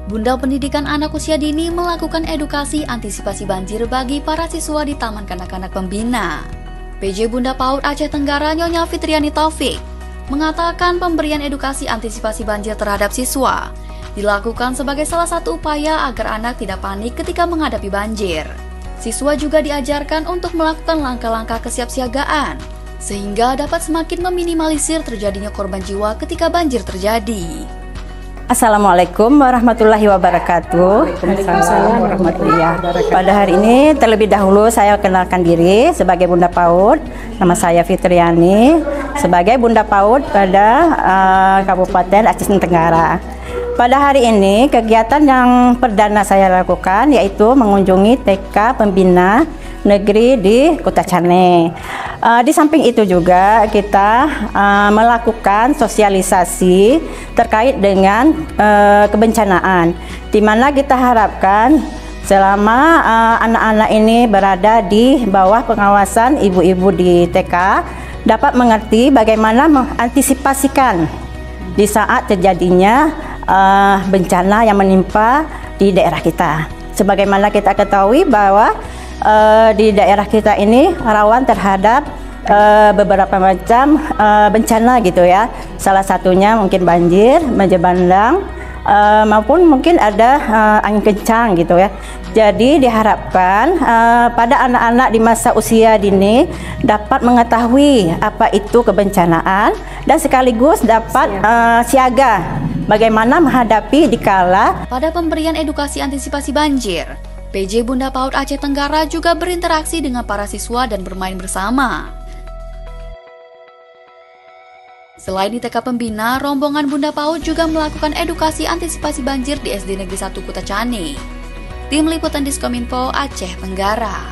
Bunda Pendidikan Anak Usia Dini melakukan edukasi antisipasi banjir bagi para siswa di Taman Kanak-Kanak Pembina. PJ Bunda PAUD Aceh Tenggara Nyonya Fitriani Taufik mengatakan pemberian edukasi antisipasi banjir terhadap siswa dilakukan sebagai salah satu upaya agar anak tidak panik ketika menghadapi banjir. Siswa juga diajarkan untuk melakukan langkah-langkah kesiapsiagaan sehingga dapat semakin meminimalisir terjadinya korban jiwa ketika banjir terjadi. Assalamualaikum warahmatullahi wabarakatuh. Waalaikumsalam warahmatullahi wabarakatuh. Pada hari ini terlebih dahulu saya kenalkan diri sebagai Bunda PAUD. Nama saya Fitriani sebagai Bunda PAUD pada Kabupaten Aceh Tenggara. Pada hari ini kegiatan yang perdana saya lakukan yaitu mengunjungi TK Pembina Negeri di Kota Cane. Di samping itu juga kita melakukan sosialisasi terkait dengan kebencanaan, di mana kita harapkan selama anak-anak ini berada di bawah pengawasan ibu-ibu di TK dapat mengerti bagaimana mengantisipasikan di saat terjadinya bencana yang menimpa di daerah kita. Sebagaimana kita ketahui bahwa di daerah kita ini rawan terhadap beberapa macam bencana gitu ya. Salah satunya mungkin banjir, banjir bandang, maupun mungkin ada angin kencang gitu ya. Jadi diharapkan pada anak-anak di masa usia dini dapat mengetahui apa itu kebencanaan dan sekaligus dapat siaga bagaimana menghadapi dikala. Pada pemberian edukasi antisipasi banjir, PJ Bunda PAUD Aceh Tenggara juga berinteraksi dengan para siswa dan bermain bersama. Selain di TK Pembina, rombongan Bunda PAUD juga melakukan edukasi antisipasi banjir di SD Negeri 1 Kota Cane. Tim Liputan Diskominfo Aceh Tenggara.